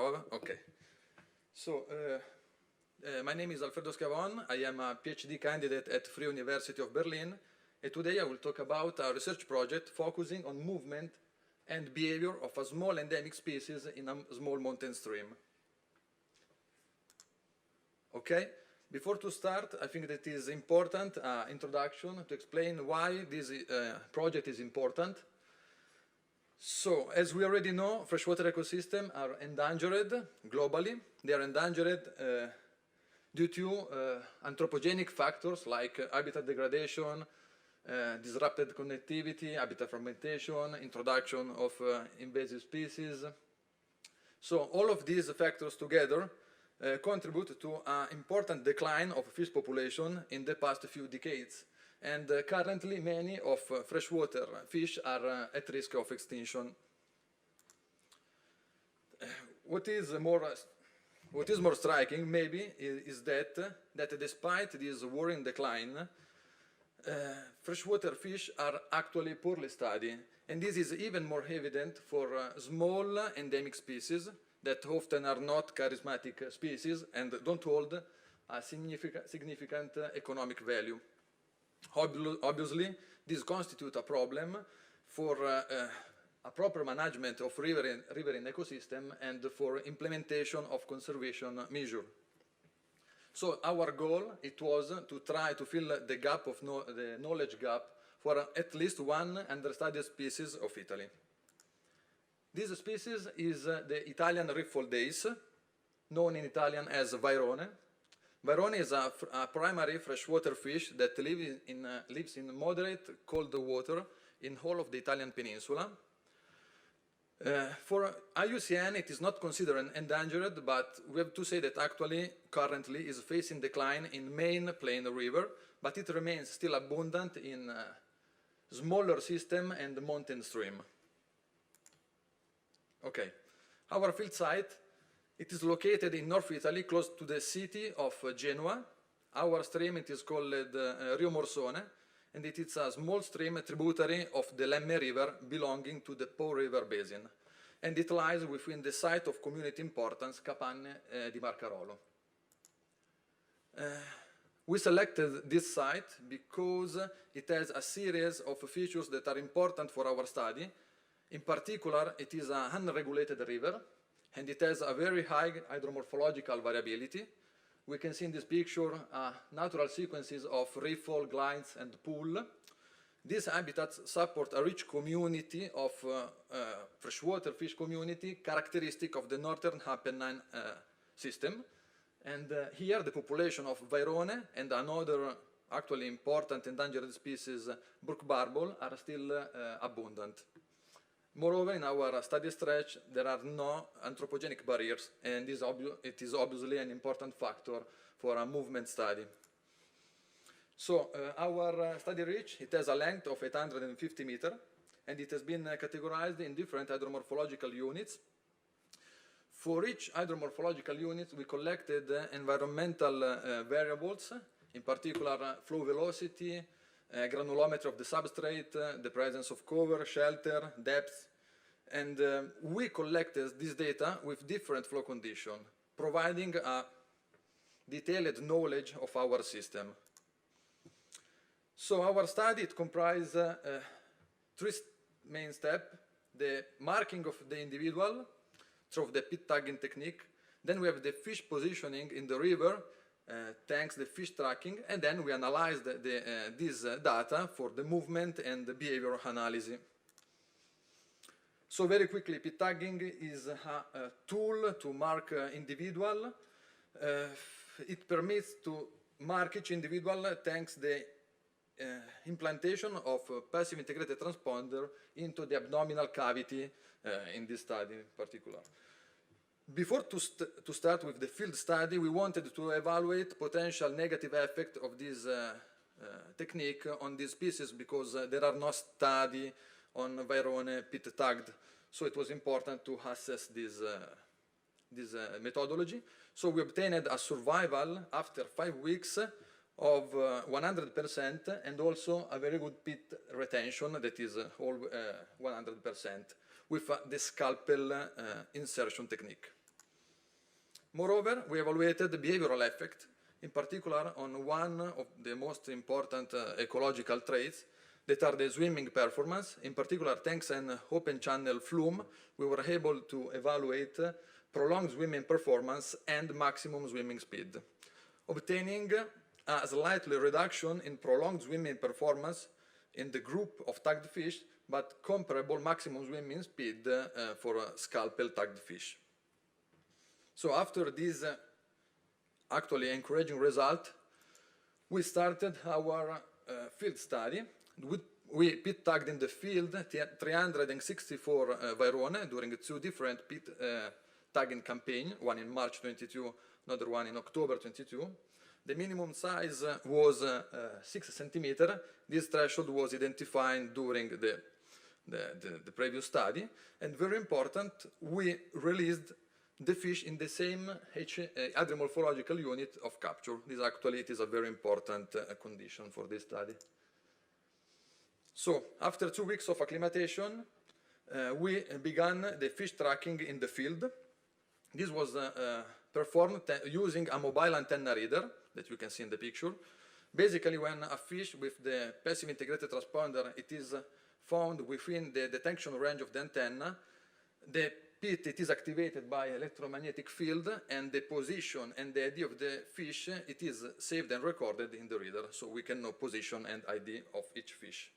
prova? Okay. So, my name is Alfredo Schiavon. I am a PhD candidate at Free University of Berlin, and today I will talk about a research project focusing on movement and behavior of a small endemic species in a small mountain stream. Okay, before to start, I think that it is important introduction to explain why this project is important. So, as we already know, freshwater ecosystems are endangered globally. They are endangered due to anthropogenic factors like habitat degradation, disrupted connectivity, habitat fragmentation, introduction of invasive species. So all of these factors together contribute to an important decline of fish population in the past few decades. And currently many of freshwater fish are at risk of extinction. What is more striking, maybe, is that despite this worrying decline, freshwater fish are actually poorly studied, and this is even more evident for small endemic species that often are not charismatic species and don't hold a significant economic value. Obviously, this constitutes a problem for a proper management of riverine ecosystem and for implementation of conservation measures. So our goal, it was to try to fill the gap of the knowledge gap for at least one understudied species of Italy. This species is the Italian riffle dace, known in Italian as vairone. Vairone is a primary freshwater fish that lives in moderate cold water in whole of the Italian peninsula. For IUCN, it is not considered endangered, but we have to say that actually, currently, is facing decline in main plain river, but it remains still abundant in smaller system and mountain stream. Okay, our field site, it is located in North Italy, close to the city of Genoa. Our stream, it is called Rio Morsone, and it is a small stream tributary of the Lemme River belonging to the Po River basin, and it lies within the site of community importance, Capanne di Marcarolo. We selected this site because it has a series of features that are important for our study. In particular, it is an unregulated river, and it has a very high hydromorphological variability. We can see in this picture natural sequences of riffle, glides, and pool. These habitats support a rich community of freshwater fish community characteristic of the northern Apennine system. And here the population of vairone and another actually important endangered species, brook barbel, are still abundant. Moreover, in our study stretch, there are no anthropogenic barriers, and it is obviously an important factor for a movement study. So, our study reach, it has a length of 850 meters, and it has been categorized in different hydromorphological units. For each hydromorphological unit, we collected environmental variables, in particular flow velocity, granulometry of the substrate, the presence of cover, shelter, depth, and we collected this data with different flow conditions, providing a detailed knowledge of our system. So our study, it comprises three main steps: the marking of the individual through the pit tagging technique, then we have the fish positioning in the river, thanks to the fish tracking, and then we analyzed this data for the movement and the behavior analysis. So very quickly, pit tagging is a tool to mark individual. It permits to mark each individual thanks to the implantation of a passive integrated transponder into the abdominal cavity in this study in particular. Before to start with the field study, we wanted to evaluate potential negative effect of this technique on this species because there are no study on vairone pit tagged, so it was important to assess this methodology. So we obtained a survival after 5 weeks of 100% and also a very good pit retention that is all 100% with the scalpel insertion technique. Moreover, we evaluated the behavioral effect, in particular on one of the most important ecological traits that are the swimming performance. In particular, thanks to an open channel flume, we were able to evaluate prolonged swimming performance and maximum swimming speed, obtaining a slight reduction in prolonged swimming performance in the group of tagged fish, but comparable maximum swimming speed for scalpel tagged fish. So after this actually encouraging result, we started our field study. We pit tagged in the field 364 Vairone during 2 different pit tagging campaigns, one in March 22, another one in October 22. The minimum size was 6 centimeters. This threshold was identified during the previous study. And very important, we released the fish in the same hydromorphological unit of capture. This actually it is a very important condition for this study. So, after 2 weeks of acclimatization, we began the fish tracking in the field. This was performed using a mobile antenna reader that you can see in the picture. Basically, when a fish with the passive integrated transponder it is found within the detection range of the antenna, the pit it is activated by electromagnetic field, and the position and the ID of the fish it is saved and recorded in the reader, so we can know position and ID of each fish.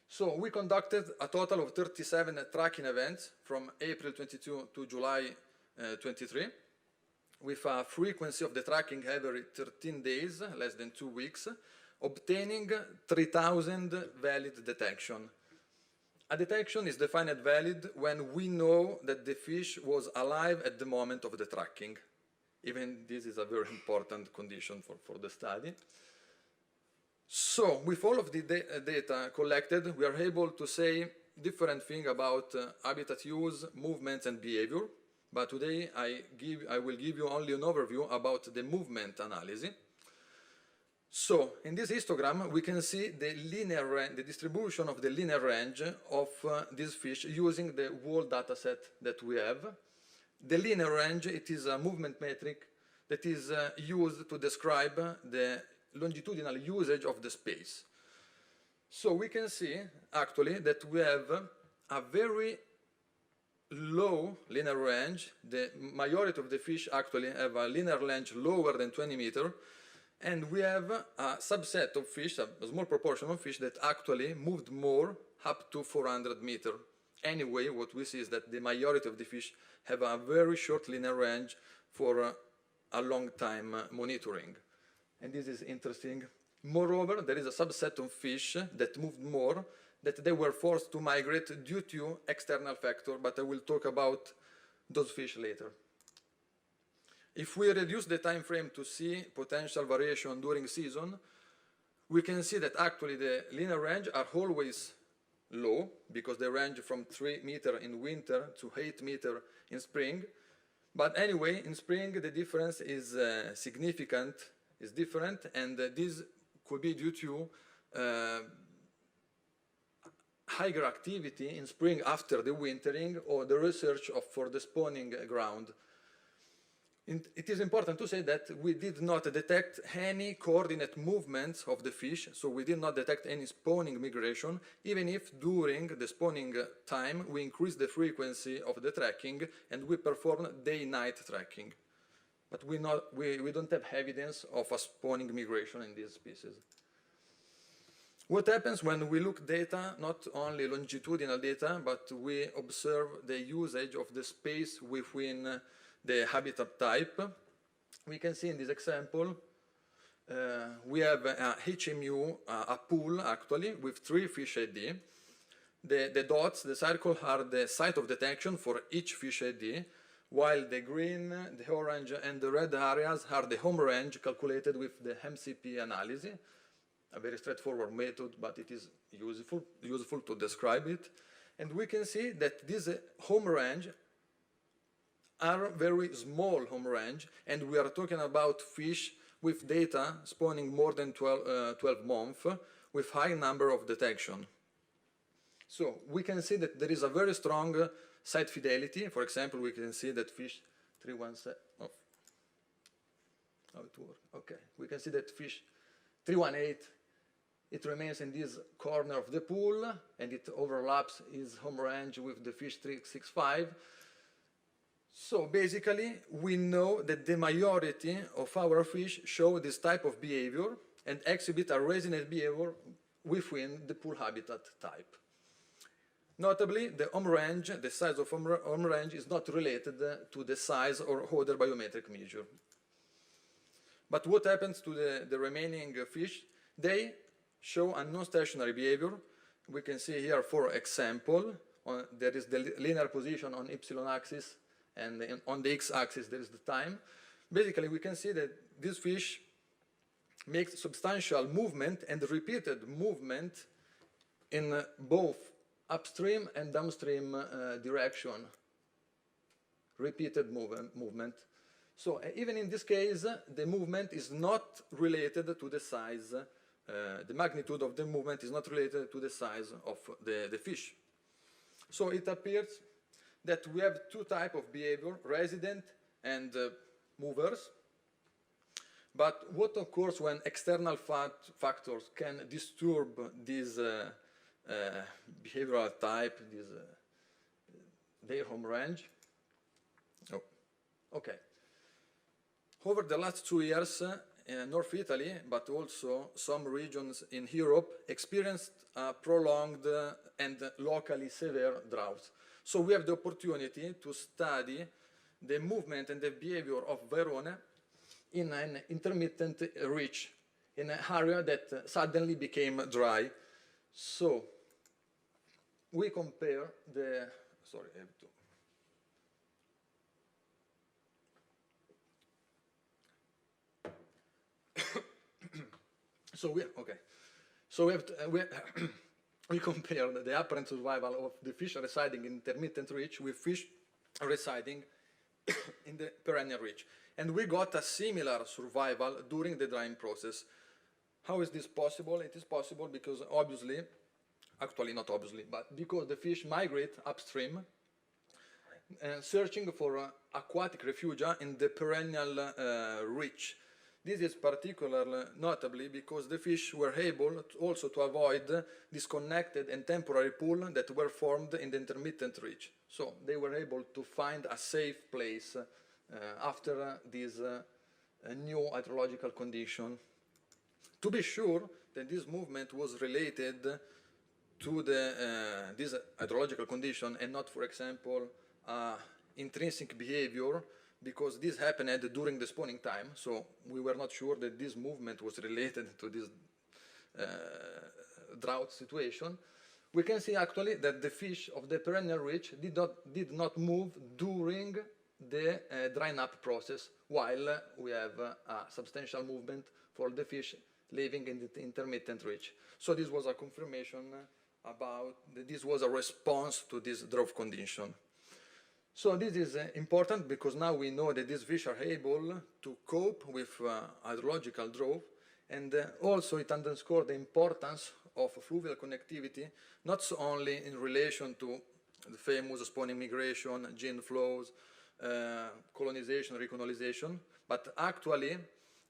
So we conducted a total of 37 tracking events from April 22 to July 23, with a frequency of the tracking every 13 days, less than 2 weeks, obtaining 3,000 valid detection. A detection is defined valid when we know that the fish was alive at the moment of the tracking. Even this is a very important condition for the study. So, with all of the data collected, we are able to say different things about habitat use, movements, and behavior. But today I will give you only an overview about the movement analysis. So, in this histogram, we can see the distribution of the linear range of these fish using the whole dataset that we have. The linear range, it is a movement metric that is used to describe the longitudinal usage of the space. So we can see actually that we have a very low linear range. The majority of the fish actually have a linear range lower than 20 meters, and we have a subset of fish, a small proportion of fish that actually moved more, up to 400 meters. Anyway, what we see is that the majority of the fish have a very short linear range for a long time monitoring. And this is interesting. Moreover, there is a subset of fish that moved more, that they were forced to migrate due to external factors, but I will talk about those fish later. If we reduce the time frame to see potential variation during season, we can see that actually the linear range are always low, because they range from 3 meters in winter to 8 meters in spring. But anyway, in spring the difference is significant, is different, and this could be due to higher activity in spring after the wintering, or the research for the spawning ground. It is important to say that we did not detect any coordinate movements of the fish, so we did not detect any spawning migration, even if during the spawning time we increased the frequency of the tracking and we performed day-night tracking. But we don't have evidence of a spawning migration in these species. What happens when we look data, not only longitudinal data, but we observe the usage of the space within the habitat type? We can see in this example, we have a HMU, a pool actually, with 3 fish ID. The dots, the circle, are the site of detection for each fish ID, while the green, the orange, and the red areas are the home range calculated with the MCP analysis. A very straightforward method, but it is useful to describe it. And we can see that this home range are very small home range, and we are talking about fish with data spawning more than 12 months, with high number of detection. So we can see that there is a very strong site fidelity. For example, we can see that fish 317, oh, how it works. Okay, we can see that fish 318, it remains in this corner of the pool, and it overlaps his home range with the fish 365. So basically, we know that the majority of our fish show this type of behavior and exhibit a resident behavior within the pool habitat type. Notably, the home range, the size of home range is not related to the size or other biometric measure. But what happens to the remaining fish? They show a non-stationary behavior. We can see here, for example, there is the linear position on y-axis, and on the x-axis there is the time. Basically, we can see that this fish makes substantial movement and repeated movement in both upstream and downstream direction. Repeated movement. So even in this case, the movement is not related to the size. The magnitude of the movement is not related to the size of the fish. So it appears that we have two types of behavior, resident and movers. But what occurs when external factors can disturb this behavioral type, their home range? Oh, okay. Over the last 2 years, North Italy, but also some regions in Europe, experienced prolonged and locally severe droughts. So we have the opportunity to study the movement and the behavior of Verone in an intermittent reach, in an area that suddenly became dry. So we compare the, sorry, I have to. We compare the apparent survival of the fish residing in intermittent reach with fish residing in the perennial reach. And we got a similar survival during the drying process. How is this possible? It is possible because obviously, actually not obviously, but because the fish migrate upstream, searching for aquatic refugia in the perennial reach. This is particularly notably because the fish were able also to avoid disconnected and temporary pools that were formed in the intermittent reach. So they were able to find a safe place after this new hydrological condition. To be sure that this movement was related to this hydrological condition and not, for example, intrinsic behavior, because this happened during the spawning time, so we were not sure that this movement was related to this drought situation. We can see actually that the fish of the perennial reach did not move during the drying up process, while we have a substantial movement for the fish living in the intermittent reach. So this was a confirmation about that this was a response to this drought condition. So this is important because now we know that these fish are able to cope with hydrological drought, and also it underscores the importance of fluvial connectivity, not only in relation to the famous spawning migration, gene flows, colonization, recolonization, but actually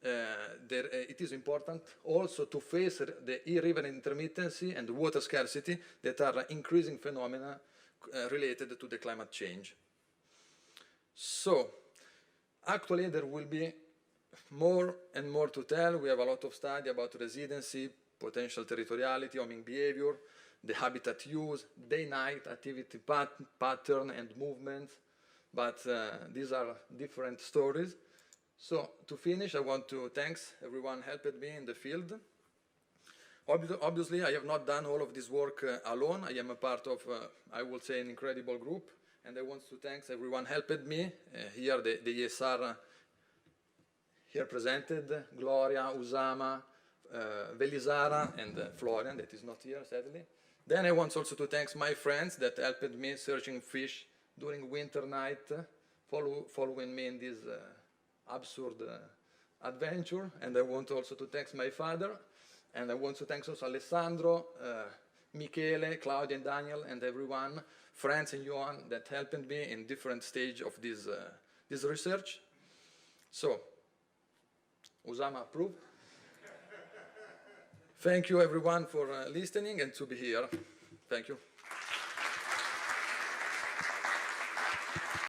it is important also to face the river intermittency and water scarcity that are increasing phenomena related to the climate change. So, actually there will be more and more to tell. We have a lot of study about residency, potential territoriality, homing behavior, the habitat use, day-night activity pattern and movement, but these are different stories. So, to finish, I want to thank everyone who helped me in the field. Obviously, I have not done all of this work alone. I am a part of, I would say, an incredible group. And I want to thank everyone who helped me. Here, the ESR here presented, Gloria, Usama, Velisara, and Florian, that is not here, sadly. Then I want also to thank my friends that helped me searching fish during winter night, following me in this absurd adventure. And I want also to thank my father. And I want to thank also Alessandro, Michele, Claudia, and Daniel, and everyone, friends and Johan, that helped me in different stages of this this research. So, Usama approved. Thank you everyone for listening and to be here. Thank you.